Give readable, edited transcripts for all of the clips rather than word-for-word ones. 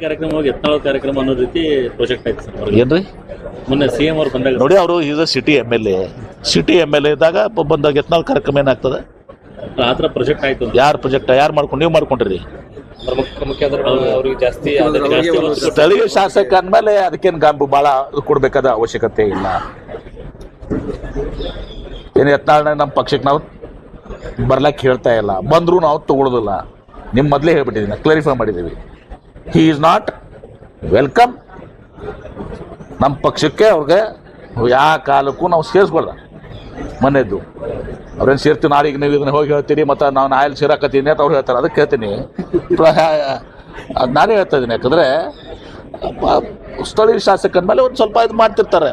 ಕಾರ್ಯಕ್ರಮವಾಗಿ ಯತ್ನಾಳ್ ಕಾರ್ಯಕ್ರಮ ಅನ್ನೋ ರೀತಿ ಪ್ರಾಜೆಕ್ಟ್ ಆಯ್ತು ಸರ್. ಏನ್ರಿ ಮೊನ್ನೆ ಸಿಎಂ ಅವ್ರು ಬಂದಾಗ ನೋಡಿ, ಅವರು is a CT M L A ಇದ್ದಾಗ ಬಂದಾಗ ಯತ್ನಾಳ್ ಕಾರ್ಯಕ್ರಮ ಏನಾಗ್ತದೆ? ಆ ಥರ ಪ್ರಾಜೆಕ್ಟ್ ಆಯ್ತು. ಯಾರು ಪ್ರಾಜೆಕ್ಟ್ ಯಾರು ಮಾಡ್ಕೊಂಡು ನೀವು ಮಾಡ್ಕೊಂಡ್ರಿ? ಅವ್ರಿಗೆ ಜಾಸ್ತಿ ಸ್ಥಳೀಯ ಶಾಸಕ ಅಂದಮೇಲೆ ಅದಕ್ಕೇನು ಭಾಳ ಕೊಡ್ಬೇಕಾದ ಅವಶ್ಯಕತೆ ಇಲ್ಲ. ಏನು ಯತ್ನಾಳ್ ನಮ್ಮ ಪಕ್ಷಕ್ಕೆ ನಾವು ಬರ್ಲಕ್ಕೆ ಹೇಳ್ತಾ ಇಲ್ಲ, ಬಂದರೂ ನಾವು ತಗೊಳ್ಳೋದಿಲ್ಲ. ನಿಮ್ಮ ಮೊದಲೇ ಹೇಳ್ಬಿಟ್ಟಿದ್ದೀನಿ, ಕ್ಲಾರಿಫೈ ಮಾಡಿದ್ದೀವಿ. ಹಿ ಈಸ್ ನಾಟ್ ವೆಲ್ಕಮ್ ನಮ್ಮ ಪಕ್ಷಕ್ಕೆ. ಅವ್ರಿಗೆ ಯಾವ ಕಾಲಕ್ಕೂ ನಾವು ಸೇರಿಸ್ಕೊಳ್ಳ. ಮನೆಯದ್ದು ಅವ್ರೇನು ಸೇರ್ತೀವಿ, ನಾಳೆಗೆ ನೀವು ಇದನ್ನ ಹೋಗಿ ಹೇಳ್ತೀರಿ ಮತ್ತು ನಾವು ನಾಯಲ್ಲಿ ಸೇರಾಕತ್ತೀನಿ ಅಂತ ಅವ್ರು ಹೇಳ್ತಾರೆ. ಅದಕ್ಕೆ ಹೇಳ್ತೀನಿ, ಅದು ನಾನೇ ಹೇಳ್ತಾ ಇದ್ದೀನಿ. ಯಾಕಂದರೆ ಸ್ಥಳೀಯ ಶಾಸಕ ಅಂದಮೇಲೆ ಒಂದು ಸ್ವಲ್ಪ ಇದು ಮಾಡ್ತಿರ್ತಾರೆ.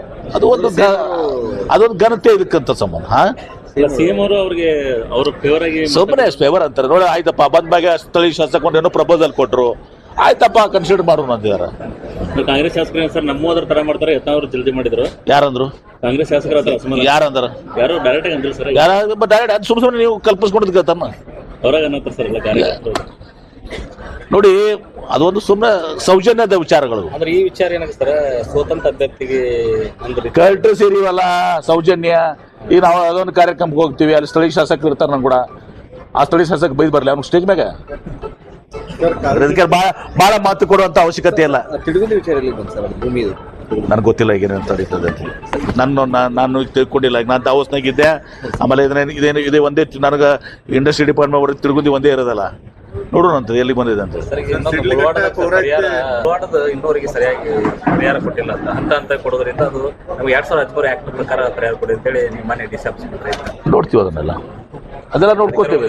ಅದೊಂದು ಘನತೆ ಇದಕ್ಕಂತ ಸಂಬಂಧ. ಸಿಎಂ ಅವರು ಅವ್ರಿಗೆ ಅವ್ರ ಫೇವರ್ ಆಗಿ ಸುಮ್ಮನೆ ಫೇವರ್ ಅಂತಾರೆ. ನೋಡಿ, ಆಯ್ತಪ್ಪ ಬಂದ್ಮೇಲೆ ಸ್ಥಳೀಯ ಶಾಸಕ ಏನೋ ಪ್ರಪೋಸಲ್ ಕೊಟ್ಟರು, ಆಯ್ತಪ್ಪ ಕನ್ಸಿಡರ್ ಮಾಡೋಣ ಅಂದಿದ್ದಾರೆ. ಕಾಂಗ್ರೆಸ್ ಶಾಸಕರು ಸರ್ ನಮ್ಮದ್ರ ತರ ಮಾಡ್ತಾರೆ. ಯತ್ನಾಳ್ ಜಲ್ದಿ ಮಾಡಿದ್ರು. ಯಾರಂದ್ರು? ಕಾಂಗ್ರೆಸ್ ಶಾಸಕರ ಯಾರಂದ್ರ? ಯಾರು ಡೈರೆಕ್ಟ್ ಆಗಿ ಅಂದ್ರು ಸರ್. ಡೈರೆಕ್ಟ್ ಅದು ಸುಮ್ಮನೆ ನೀವು ಕಲ್ಪಿಸ್ಕೊಂಡಿದ್ ಕೇಳ್ತಮ್ಮ ಹೊರಗೆ ಅನ್ನತ್ತಾರೆ ಸರ್ ಎಲ್ಲ ಕಾರ್ಯಕ್ರಮ. ನೋಡಿ, ಅದೊಂದು ಸುಮ್ಮನೆ ಸೌಜನ್ಯದ ವಿಚಾರಗಳು. ಅಂದ್ರೆ ಈ ವಿಚಾರ ಏನಾಗ್ತಾರೆ, ಸ್ವತಂತ್ರ ಅಭ್ಯರ್ಥಿಗೆ ಅಂದ್ರೆ ಕರೆಕ್ಟ್ ಸೇರಿವಲ್ಲ ಸೌಜನ್ಯ. ಈಗ ನಾವು ಅದೊಂದು ಕಾರ್ಯಕ್ರಮಕ್ಕೆ ಹೋಗ್ತೀವಿ, ಅಲ್ಲಿ ಸ್ಥಳೀಯ ಶಾಸಕರು ಇರ್ತಾರೆ. ನಾನು ಕೂಡ ಆ ಸ್ಥಳೀಯ ಶಾಸಕ ಬೈದ್ ಬರಲಿ ಅವ್ನಿಗೆ ಸ್ಟೇಜ್ ಮ್ಯಾಗ. ಅದಕ್ಕೆ ಭಾಳ ಮಾತು ಕೊಡುವಂತ ಅವಶ್ಯಕತೆ ಇಲ್ಲ. ನನಗೆ ಗೊತ್ತಿಲ್ಲ ಈಗ ಏನೇನು ತಡೀತದೆ ಅಂತ. ನಾನು ತಿಳ್ಕೊಂಡಿಲ್ಲ. ಈಗ ನಾನು ದಾವೋಸ್ನಾಗಿದ್ದೆ. ಆಮೇಲೆ ಇದೇ ಒಂದೇ ನನಗೆ ಇಂಡಸ್ಟ್ರಿ ಡಿಪಾರ್ಟ್ಮೆಂಟ್ ಅವ್ರಿಗೆ ತಿರುಗುಂದಿ ಒಂದೇ ಇರೋದಲ್ಲ. ನೋಡೋಣ ಅಂತ ಎಲ್ಲಿ ಬಂದಿದೆ ಅಂತ. ಇನ್ನೂರಿಗೆ ಸರಿಯಾಗಿ ಪರಿಹಾರ ಕೊಟ್ಟಿಲ್ಲ ಅಂತ ಕೊಡೋದ್ರಿಂದ ಅದು ನಮ್ಗೆ 2013 ಆಕ್ಟ್ ಪ್ರಕಾರ ಪರಿಹಾರ ಕೊಡಿ ಅಂತೇಳಿ ನಿಮ್ಮ ಮನೆ ಡಿಸಾಪ್ಸ್ ನೋಡ್ತೀವಿ. ಅದೆಲ್ಲ ನೋಡ್ಕೋತೀವಿ.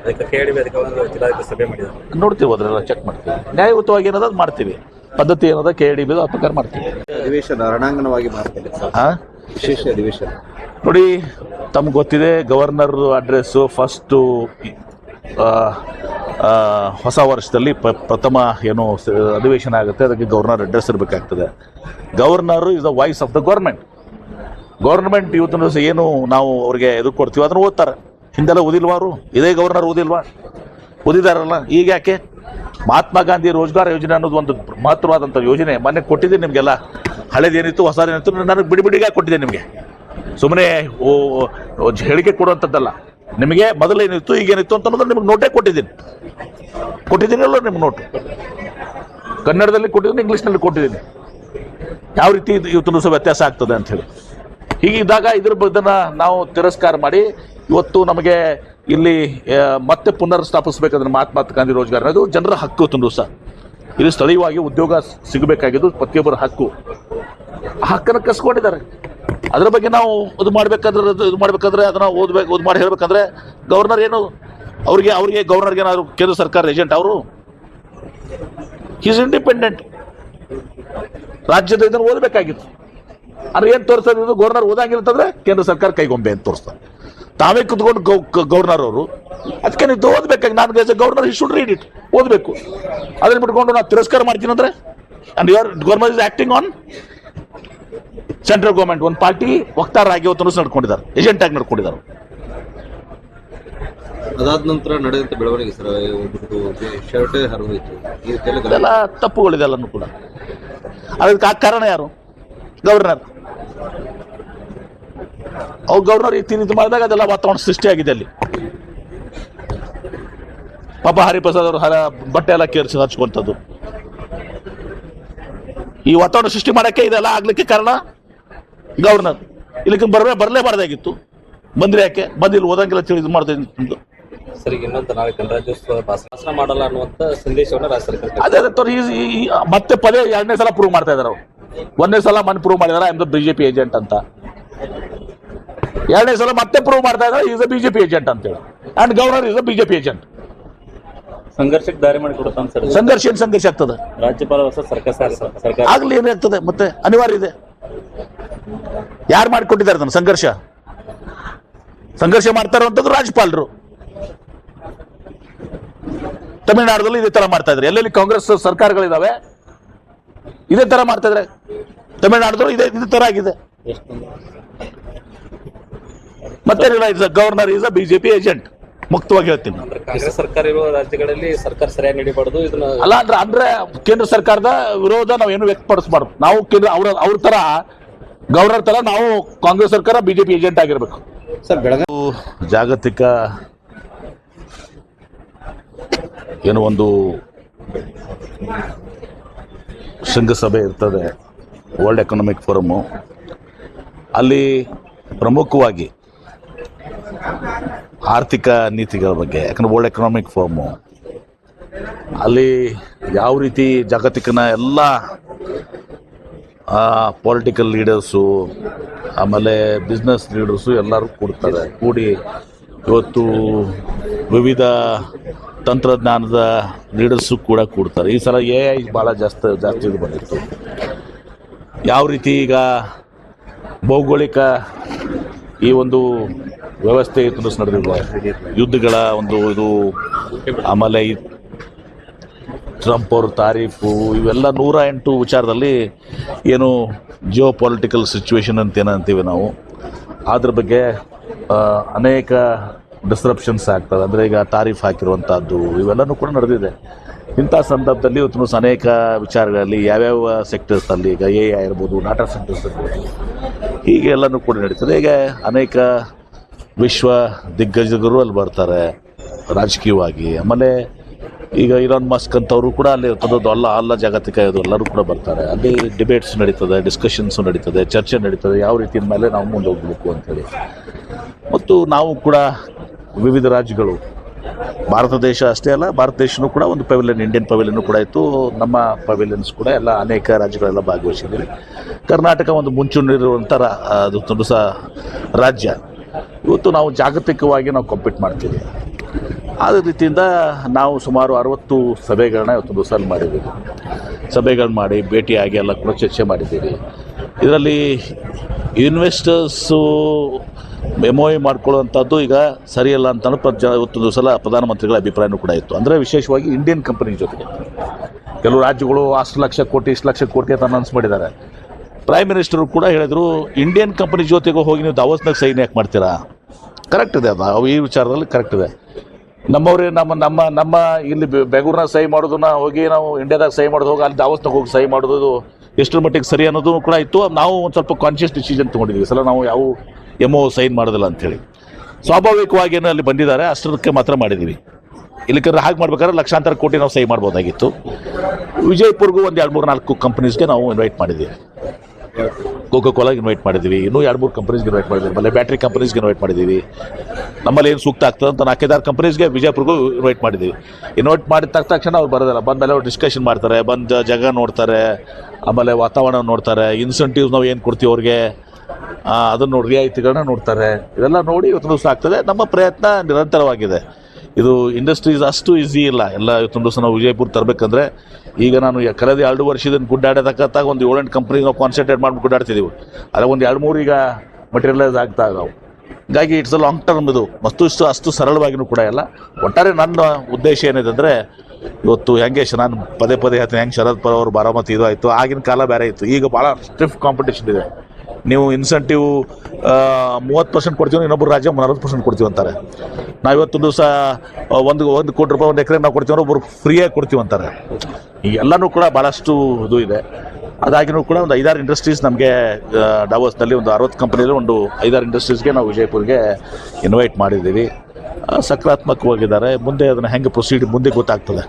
ಅದಕ್ಕೆ KDB ಅದಕ್ಕೆ ಸಭೆ ಮಾಡಿದ್ರು. ನೋಡ್ತೀವಿ, ಅದನ್ನೆಲ್ಲ ಚೆಕ್ ಮಾಡ್ತೀವಿ. ನ್ಯಾಯಯುತವಾಗಿ ಏನದ ಮಾಡ್ತೀವಿ. ಪದ್ಧತಿ ಏನದ KDB ಆ ಪ್ರಕಾರ ಮಾಡ್ತೀವಿ. ಅಧಿವೇಶನ ರಣಾಂಗಣವಾಗಿ ಮಾಡ್ತೀವಿ. ವಿಶೇಷ ಅಧಿವೇಶನ ನೋಡಿ, ತಮ್ಗೆ ಗೊತ್ತಿದೆ, ಗವರ್ನರ್ ಅಡ್ರೆಸ್ಸು ಫಸ್ಟು ಹೊಸ ವರ್ಷದಲ್ಲಿ ಪ್ರಥಮ ಏನು ಅಧಿವೇಶನ ಆಗುತ್ತೆ, ಅದಕ್ಕೆ ಗವರ್ನರ್ ಅಡ್ರೆಸ್ ಇರಬೇಕಾಗ್ತದೆ. Governor is the voice of the government ಇವತ್ತಿನ ದಿವಸ ಏನು ನಾವು ಅವ್ರಿಗೆ ಎದುರು ಕೊಡ್ತೀವಿ ಅದನ್ನು ಓದ್ತಾರೆ. ಹಿಂದೆಲ್ಲ ಓದಿಲ್ವಾ ಅವರು? ಇದೇ ಗವರ್ನರ್ ಓದಿಲ್ವಾ? ಓದಿದಾರಲ್ಲ. ಈಗ ಯಾಕೆ? ಮಹಾತ್ಮ ಗಾಂಧಿ ರೋಜ್ಗಾರ್ ಯೋಜನೆ ಅನ್ನೋದು ಒಂದು ಮಹತ್ವವಾದಂಥ ಯೋಜನೆ ಮೊನ್ನೆ ಕೊಟ್ಟಿದ್ದೀನಿ ನಿಮಗೆಲ್ಲ. ಹಳೇದೇನಿತ್ತು ಹೊಸದೇನಿತ್ತು ನನಗೆ ಬಿಡಿಬಿಡಿಗೆ ಕೊಟ್ಟಿದ್ದೆ ನಿಮಗೆ. ಸುಮ್ಮನೆ ಹೇಳಿಕೆ ಕೊಡುವಂಥದ್ದಲ್ಲ. ನಿಮಗೆ ಮೊದಲೇನಿತ್ತು ಈಗೇನಿತ್ತು ಅಂತ ಅನ್ನೋದು ನಿಮ್ಗೆ ನೋಟೇ ಕೊಟ್ಟಿದ್ದೀನಲ್ಲ. ನಿಮ್ಗೆ ನೋಟು ಕನ್ನಡದಲ್ಲಿ ಕೊಟ್ಟಿದ್ದೀನಿ, ಇಂಗ್ಲೀಷ್ನಲ್ಲಿ ಕೊಟ್ಟಿದ್ದೀನಿ. ಯಾವ ರೀತಿ ಇವತ್ತು ದಿವಸ ವ್ಯತ್ಯಾಸ ಆಗ್ತದೆ ಅಂಥೇಳಿ. ಹೀಗಿದ್ದಾಗ ಇದನ್ನು ನಾವು ತಿರಸ್ಕಾರ ಮಾಡಿ ಇವತ್ತು ನಮಗೆ ಇಲ್ಲಿ ಮತ್ತೆ ಪುನರ್ ಸ್ಥಾಪಿಸಬೇಕಾದ್ರೆ ಮಹಾತ್ಮ ಗಾಂಧಿ ರೋಜ್ಗಾರ್ ಅನ್ನೋದು ಜನರ ಹಕ್ಕು. ಇವತ್ತು ದಿವಸ ಇಲ್ಲಿ ಸ್ಥಳೀಯವಾಗಿ ಉದ್ಯೋಗ ಸಿಗಬೇಕಾಗಿದ್ದು ಪ್ರತಿಯೊಬ್ಬರ ಹಕ್ಕು. ಆ ಹಕ್ಕನ್ನು ಕಸ್ಕೊಂಡಿದ್ದಾರೆ. ಅದರ ಬಗ್ಗೆ ನಾವು ಇದು ಮಾಡಬೇಕಾದ್ರೆ ಅದನ್ನು ಓದ್ ಮಾಡಿ ಹೇಳ್ಬೇಕಂದ್ರೆ ಗವರ್ನರ್ ಏನು ಅವ್ರಿಗೆ ಗವರ್ನರ್ಗೆ ಏನಾದ್ರು ಕೇಂದ್ರ ಸರ್ಕಾರ ಏಜೆಂಟ್ ಅವರು? Is independent. ರಾಜ್ಯದ ಇದನ್ನು ಓದಬೇಕಾಗಿತ್ತು. ಅಂದ್ರೆ ಏನು ತೋರಿಸ್ತದೆ ಇದು? ಗವರ್ನರ್ ಓದಂಗಿಲ್ಲ ಅಂತಂದ್ರೆ ಕೇಂದ್ರ ಸರ್ಕಾರ ಕೈಗೊಂಬೆ ಅಂತ ತೋರಿಸ್ತಾರೆ. ತಾವೇ ಕುತ್ಕೊಂಡು ಗವರ್ನರ್ ಅವರು ಅದಕ್ಕೆ ನೀವು ಓದಬೇಕಾಗಿ ನಾನು ಗವರ್ನರ್ ಈ ಶುಡ್ ರೀಡ್ ಇಟ್, ಓದಬೇಕು. ಅದನ್ನ ಬಿಟ್ಕೊಂಡು ನಾವು ತಿರಸ್ಕಾರ ಮಾಡ್ತೀನಿ ಅಂದ್ರೆ and your governor is acting on central government. ಒಂದು ಪಾರ್ಟಿ ವಕ್ತಾರರಾಗಿ ಇವತ್ತು ನಡ್ಕೊಂಡಿದ್ದಾರೆ, ಏಜೆಂಟ್ ಆಗಿ ನಡ್ಕೊಂಡಿದ್ದಾರೆ. ಅದಾದ ನಂತರ ನಡೆದಂತ ಬೆಳವಣಿಗೆ ಸರ್, ಶರ್ಟೇ ಹರಿದೋಯ್ತು. ಇದೆಲ್ಲ ತಪ್ಪುಗಳಿದೆಲ್ಲೂ ಕೂಡ. ಅದಕ್ಕೆ ಕಾರಣ ಯಾರು? ಗವರ್ನರ್. ಗವರ್ನರ್ ಈ ರೀತಿ ಮಾಡಿದಾಗ ಅದೆಲ್ಲ ವಾತಾವರಣ ಸೃಷ್ಟಿಯಾಗಿದೆ ಅಲ್ಲಿ. ಪಾಪ ಹರಿಪ್ರಸಾದ್ ಅವರು ಬಟ್ಟೆ ಎಲ್ಲ ಕೇರಿಸಿ ಹಚ್ಕೊಂಥದ್ದು. ಈ ವಾತಾವರಣ ಸೃಷ್ಟಿ ಮಾಡಕ್ಕೆ ಇದೆಲ್ಲ ಆಗ್ಲಿಕ್ಕೆ ಕಾರಣ ಗವರ್ನರ್. ಇಲ್ಲಿಗೆ ಬರಲೇಬಾರ್ದಾಗಿತ್ತು. ಬಂದ್ರೆ ಯಾಕೆ? ಬಂದಿಲ್ಲ, ಓದಂಗಿಲ್ಲ ಇದು ಮಾಡ್ತಾ ಇದ್ದು. ಸರಿ, ಇನ್ನೊಂದು ನಾಳೆ ಗಣರಾಜ್ಯೋತ್ಸವ ಭಾಷಣ ಮಾಡಲ್ಲ ಅನ್ನುವಂಥ ಸಂದೇಶವನ್ನು ರಾಜ್ಯ ಸರ್ಕಾರ ಅದೇ ಮತ್ತೆ ಪದೇ 2ನೇ ಸಲ ಪ್ರೂವ್ ಮಾಡ್ತಾ ಇದಾರೆ. ಅವ್ರು 1ನೇ ಸಲ ಮನೆ ಪ್ರೂವ್ ಮಾಡಿದಾರೆ I am the BJP agent ಅಂತ. 2ನೇ ಸಲ ಮತ್ತೆ ಪ್ರೂವ್ ಮಾಡ್ತಾ ಇದ್ದಾರೆ ಈಸ್ ಅ ಬಿಜೆಪಿ ಏಜೆಂಟ್ ಅಂತೇಳಿ. And governor is a BJP agent. ಸಂಘರ್ಷಕ್ಕೆ ದಾರಿ ಮಾಡಿ ಕೊಡುತ್ತಾನೆ ಸರ್. ಸಂಘರ್ಷ ಆಗ್ತದೆ. ರಾಜ್ಯಪಾಲ ಹೊಸ ಸರ್ಕಾರ ಆಗ್ಲಿ ಏನಾಗ್ತದೆ? ಮತ್ತೆ ಅನಿವಾರ್ಯ ಇದೆ. ಯಾರು ಮಾಡಿಕೊಟ್ಟಿದ್ದಾರೆ ಅದನ್ನು? ಸಂಘರ್ಷ ಮಾಡ್ತಾ ಇರುವಂಥದ್ದು ರಾಜ್ಯಪಾಲರು. ತಮಿಳುನಾಡಲ್ಲಿ ಇದೇ ತರ ಮಾಡ್ತಾ ಇದ್ದಾರೆ. ಎಲ್ಲೆಲ್ಲಿ ಕಾಂಗ್ರೆಸ್ ಸರ್ಕಾರಗಳಿದಾವೆ ಇದೇ ತರ ಮಾಡ್ತಾ ಇದ್ದಾರೆ. ತಮಿಳುನಾಡದಲ್ಲೂ ಇದೇ ತರ ಆಗಿದೆ. ಮತ್ತೆ governor is a BJP agent. ಮುಕ್ತವಾಗಿ ಹೇಳ್ತೀನಿ. ಅಂದ್ರೆ ಕಾಂಗ್ರೆಸ್ ಸರ್ಕಾರ ಇರುವ ರಾಜ್ಯಗಳಲ್ಲಿ ಸರ್ಕಾರ ಸರಿಯಾಗಿ ನಡಿಬಾರ್ದು ಇದನ್ನ ಅಲ್ಲ ಅಂದ್ರೆ ಕೇಂದ್ರ ಸರ್ಕಾರದ ವಿರೋಧ ನಾವು ಏನು ವ್ಯಕ್ತಪಡಿಸಬಾರ್ದು. ನಾವು ಕೇಂದ್ರ ಅವ್ರ ತರ ಗವರ್ನರ್ ತರ ನಾವು ಕಾಂಗ್ರೆಸ್ ಸರ್ಕಾರ ಬಿಜೆಪಿ ಏಜೆಂಟ್ ಆಗಿರ್ಬೇಕು. ಸರ್ ಬೆಳಗಾವಿ ಜಾಗತಿಕ ಏನು ಒಂದು ಶೃಂಗಸಭೆ ಇರ್ತದೆ, ವರ್ಲ್ಡ್ ಎಕನಾಮಿಕ್ ಫೋರಮ್ಮು. ಅಲ್ಲಿ ಪ್ರಮುಖವಾಗಿ ಆರ್ಥಿಕ ನೀತಿಗಳ ಬಗ್ಗೆ, ಯಾಕಂದ್ರೆ ವರ್ಲ್ಡ್ ಎಕನಾಮಿಕ್ ಫೋರಮ್ಮು ಅಲ್ಲಿ ಯಾವ ರೀತಿ ಜಾಗತಿಕನ ಎಲ್ಲ ಪೊಲಿಟಿಕಲ್ ಲೀಡರ್ಸು ಆಮೇಲೆ ಬಿಸ್ನೆಸ್ ಲೀಡರ್ಸು ಎಲ್ಲರೂ ಕೂಡಿ ಇವತ್ತು ವಿವಿಧ ತಂತ್ರಜ್ಞಾನದ ಲೀಡರ್ಸು ಕೂಡ ಕೂಡ್ತಾರೆ. ಈ ಸಲ AI ಭಾಳ ಜಾಸ್ತಿ ಇದು ಬಂದಿತ್ತು. ಯಾವ ರೀತಿ ಈಗ ಭೌಗೋಳಿಕ ಈ ಒಂದು ವ್ಯವಸ್ಥೆ ನಡೆದಿದೆ, ಯುದ್ಧಗಳ ಒಂದು ಇದು, ಆಮೇಲೆ ಈ ಟ್ರಂಪ್ ಅವ್ರ ತಾರೀಫು, ಇವೆಲ್ಲ 108 ವಿಚಾರದಲ್ಲಿ ಏನು ಜಿಯೋ ಪೊಲಿಟಿಕಲ್ ಸಿಚುವೇಶನ್ ಅಂತ ಏನಂತೀವಿ ನಾವು, ಅದ್ರ ಬಗ್ಗೆ ಅನೇಕ ಡಿಸ್ರಪ್ಷನ್ಸ್ ಆಗ್ತವೆ. ಅಂದರೆ ಈಗ ತಾರೀಫ್ ಹಾಕಿರುವಂಥದ್ದು ಇವೆಲ್ಲನೂ ಕೂಡ ನಡೆದಿದೆ. ಇಂಥ ಸಂದರ್ಭದಲ್ಲಿ ಇವತ್ತು ಅನೇಕ ವಿಚಾರಗಳಲ್ಲಿ ಯಾವ್ಯಾವ ಸೆಕ್ಟರ್ಸಲ್ಲಿ ಈಗ AI ಇರ್ಬೋದು, ಡಾಟಾ ಸೆಂಟರ್ಸ್ ಇರ್ಬೋದು, ಹೀಗೆ ಎಲ್ಲನೂ ಕೂಡ ನಡೀತದೆ. ಈಗ ಅನೇಕ ವಿಶ್ವ ದಿಗ್ಗಜರು ಅಲ್ಲಿ ಬರ್ತಾರೆ ರಾಜಕೀಯವಾಗಿ. ಆಮೇಲೆ ಈಗ ಇಲಾನ್ ಮಸ್ಕ್ ಅಂತವರು ಕೂಡ ಅಲ್ಲಿ ಇರ್ತದೆ, ಅಲ್ಲ ಜಾಗತಿಕ ಇದು ಎಲ್ಲರೂ ಕೂಡ ಬರ್ತಾರೆ. ಅಲ್ಲಿ ಡಿಬೇಟ್ಸ್ ನಡೀತದೆ, ಡಿಸ್ಕಷನ್ಸು ನಡೀತದೆ, ಚರ್ಚೆ ನಡೀತದೆ, ಯಾವ ರೀತಿಯ ಮೇಲೆ ನಾವು ಮುಂದೆ ಹೋಗ್ಬೇಕು ಅಂತೇಳಿ. ಮತ್ತು ನಾವು ಕೂಡ ವಿವಿಧ ರಾಜ್ಯಗಳು, ಭಾರತ ದೇಶ ಅಷ್ಟೇ ಅಲ್ಲ, ಭಾರತ ದೇಶನೂ ಕೂಡ ಒಂದು ಪವೆಲಿಯನ್, ಇಂಡಿಯನ್ ಪವೆಲಿಯನ್ ಕೂಡ ಇತ್ತು. ನಮ್ಮ ಪವೆಲಿಯನ್ಸ್ ಕೂಡ ಎಲ್ಲ ಅನೇಕ ರಾಜ್ಯಗಳೆಲ್ಲ ಭಾಗವಹಿಸಿದ್ದೀವಿ. ಕರ್ನಾಟಕ ಒಂದು ಮುಂಚೂಣಿರುವಂಥ ಅದು ಒಂದು ರಾಜ್ಯ. ಇವತ್ತು ನಾವು ಜಾಗತಿಕವಾಗಿ ನಾವು ಕಾಂಪೀಟ್ ಮಾಡ್ತೀವಿ. ಆದ ರೀತಿಯಿಂದ ನಾವು ಸುಮಾರು 60 ಸಭೆಗಳನ್ನ ಇವತ್ತು ದಿವಸಲ್ಲಿ ಮಾಡಿದ್ದೀವಿ. ಸಭೆಗಳು ಮಾಡಿ ಭೇಟಿಯಾಗಿ ಎಲ್ಲ ಕೂಡ ಚರ್ಚೆ ಮಾಡಿದ್ದೀವಿ. ಇದರಲ್ಲಿ ಇನ್ವೆಸ್ಟರ್ಸು MOU ಮಾಡ್ಕೊಳ್ಳುವಂಥದ್ದು ಈಗ ಸರಿಯಲ್ಲ ಅಂತ ಇವತ್ತು ದಿವಸ ಪ್ರಧಾನಮಂತ್ರಿಗಳ ಅಭಿಪ್ರಾಯನೂ ಕೂಡ ಇತ್ತು. ಅಂದರೆ ವಿಶೇಷವಾಗಿ ಇಂಡಿಯನ್ ಕಂಪನಿ ಜೊತೆಗೆ ಕೆಲವು ರಾಜ್ಯಗಳು ಅಷ್ಟು ಲಕ್ಷ ಕೋಟಿ ಇಷ್ಟು ಲಕ್ಷ ಕೋಟಿ ಅಂತ ಅನೌನ್ಸ್ ಮಾಡಿದ್ದಾರೆ. ಪ್ರೈಮ್ ಮಿನಿಸ್ಟರು ಕೂಡ ಹೇಳಿದರು, ಇಂಡಿಯನ್ ಕಂಪನಿ ಜೊತೆಗೆ ಹೋಗಿ ನೀವು ದಾವೋಸ್ನಾಗ ಸೈನ್ ಯಾಕೆ ಮಾಡ್ತೀರಾ? ಕರೆಕ್ಟ್ ಇದೆ, ಅದು ಈ ವಿಚಾರದಲ್ಲಿ ಕರೆಕ್ಟ್ ಇದೆ. ನಮ್ಮವ್ರಿಗೆ ನಮ್ಮ ಇಲ್ಲಿ ಬೆಂಗಳೂರಿನಾಗ ಸಹಿ ಮಾಡೋದನ್ನ ಹೋಗಿ ನಾವು ಇಂಡಿಯಾದಾಗ ಸಹಿ ಮಾಡೋದು ಹೋಗಿ ಅಲ್ಲಿ ದಾವೋಸ್ನಾಗ ಹೋಗಿ ಸಹಿ ಮಾಡೋದು ಎಷ್ಟರ ಮಟ್ಟಿಗೆ ಸರಿ ಅನ್ನೋದು ಕೂಡ ಇತ್ತು. ನಾವು ಒಂದು ಸ್ವಲ್ಪ ಕಾನ್ಷಿಯಸ್ ಡಿಸಿಷನ್ ತೊಗೊಂಡಿದ್ವಿ. ಸಲ ನಾವು ಯಾವ MOU ಸೈನ್ ಮಾಡೋದಿಲ್ಲ ಅಂಥೇಳಿ. ಸ್ವಾಭಾವಿಕವಾಗಿ ಏನೋ ಅಲ್ಲಿ ಬಂದಿದ್ದಾರೆ, ಅಷ್ಟಕ್ಕೆ ಮಾತ್ರ ಮಾಡಿದ್ದೀವಿ. ಇಲ್ಲಿಕಂದ್ರೆ ಹಾಗೆ ಮಾಡ್ಬೇಕಾದ್ರೆ ಲಕ್ಷಾಂತರ ಕೋಟಿ ನಾವು ಸಹಿ ಮಾಡ್ಬೋದಾಗಿತ್ತು. ವಿಜಯಪುರ್ಗೂ ಒಂದು 2-3-4 ಕಂಪ್ನೀಸ್ಗೆ ನಾವು ಇನ್ವೈಟ್ ಮಾಡಿದ್ದೀವಿ. ಕೋಕೋ ಕೋಲಾಗೆ ಇನ್ವೈಟ್ ಮಾಡಿದ್ದೀವಿ, ಇನ್ನೂ 2-3 ಕಂಪ್ನೀಸ್ಗೆ ಇನ್ವೈಟ್ ಮಾಡಿದ್ದೀವಿ, ಆಮೇಲೆ ಬ್ಯಾಟ್ರಿ ಕಂಪ್ನೀಸ್ಗೆ ಇನ್ವೈಟ್ ಮಾಡಿದ್ದೀವಿ. ನಮ್ಮಲ್ಲಿ ಏನು ಸೂಕ್ತ ಆಗ್ತದೆ ಅಂತ 4-5 ಕಂಪ್ನೀಸ್ಗೆ ವಿಜಯಪುರ್ಗೂ ಇನ್ವೈಟ್ ಮಾಡಿದ್ದೀವಿ. ಇನ್ವೈಟ್ ಮಾಡಿದ ತಕ್ಷಣ ಅವ್ರು ಬರೋದಿಲ್ಲ, ಬಂದಮೇಲೆ ಅವ್ರು ಡಿಸ್ಕಷನ್ ಮಾಡ್ತಾರೆ, ಬಂದು ಜಾಗ ನೋಡ್ತಾರೆ, ಆಮೇಲೆ ವಾತಾವರಣ ನೋಡ್ತಾರೆ, ಇನ್ಸೆಂಟಿವ್ಸ್ ನಾವು ಏನು ಕೊಡ್ತೀವಿ ಅವ್ರಿಗೆ ಅದನ್ನು ರಿಯಾಯಿತಿಗಳನ್ನ ನೋಡ್ತಾರೆ. ಇದೆಲ್ಲ ನೋಡಿ ಇವತ್ತು ದಿವಸ ಆಗ್ತದೆ. ನಮ್ಮ ಪ್ರಯತ್ನ ನಿರಂತರವಾಗಿದೆ. ಇದು ಇಂಡಸ್ಟ್ರೀಸ್ ಅಷ್ಟು ಈಸಿ ಇಲ್ಲ. ಎಲ್ಲ ಇವತ್ತು ದಿವಸ ನಾವು ವಿಜಯಪುರ ತರಬೇಕಂದ್ರೆ ಈಗ ನಾನು ಕಳೆದ 2 ವರ್ಷದಿಂದ ಗುಡ್ಡಾಡತಕ್ಕಂತಾಗ ಒಂದು 7-8 ಕಂಪ್ನಿ ನಾವು ಕಾನ್ಸಂಟ್ರೇಟ್ ಮಾಡ್ಬಿಟ್ಟು ಗುಡ್ಡಾಡ್ತಿದ್ದೀವಿ. ಅದೇ ಒಂದು 2-3 ಈಗ ಮಟೀರಿಯಲೈಸ್ ಆಗ್ತಾ ಇದಾವೆ. ಹೀಗಾಗಿ ಇಟ್ಸ್ ಅ ಲಾಂಗ್ ಟರ್ಮ್. ಇದು ಅಷ್ಟು ಸರಳವಾಗಿಯೂ ಕೂಡ ಇಲ್ಲ. ಒಟ್ಟಾರೆ ನನ್ನ ಉದ್ದೇಶ ಏನಿದೆ ಅಂದರೆ, ಇವತ್ತು ಹೆಂಗೆ ನಾನು ಪದೇ ಹೇಳ್ತೀನಿ, ಹೆಂಗೆ ಶರದ್ ಪವಾರ್ ಅವರು ಬಾರಾಮತಿ ಇದು ಆಯಿತು, ಆಗಿನ ಕಾಲ ಬೇರೆ ಇತ್ತು. ಈಗ ಭಾಳ ಸ್ಟಿಫ್ ಕಾಂಪಿಟೇಷನ್ ಇದೆ. ನೀವು ಇನ್ಸೆಂಟಿವ್ 30% ಕೊಡ್ತೀವಿ, ಇನ್ನೊಬ್ಬರು ರಾಜ್ಯ 40% ಕೊಡ್ತೀವಿ ಅಂತಾರೆ. ನಾವು ಇವತ್ತು ದಿವಸ ಒಂದು ಕೋಟಿ ರೂಪಾಯಿ ಒಂದು ಎಕರೆ ನಾವು ಕೊಡ್ತೀವಿ, ಒಬ್ಬರು ಫ್ರೀಯಾಗಿ ಕೊಡ್ತೀವಿ ಅಂತಾರೆ. ಈಗೆಲ್ಲನೂ ಕೂಡ ಭಾಳಷ್ಟು ಇದು ಇದೆ. ಅದಾಗಿನೂ ಕೂಡ ಒಂದು 5-6 ಇಂಡಸ್ಟ್ರೀಸ್ ನಮಗೆ ಡಾವೋಸ್ನಲ್ಲಿ ಒಂದು 60 ಕಂಪ್ನಿಯಲ್ಲಿ ಒಂದು 5-6 ಇಂಡಸ್ಟ್ರೀಸ್ಗೆ ನಾವು ವಿಜಯಪುರ್ಗೆ ಇನ್ವೈಟ್ ಮಾಡಿದ್ದೀವಿ. ಸಕಾರಾತ್ಮಕವಾಗಿದ್ದಾರೆ. ಮುಂದೆ ಅದನ್ನು ಹೆಂಗೆ ಪ್ರೊಸೀಡ್ ಮುಂದೆ ಗೊತ್ತಾಗ್ತದೆ.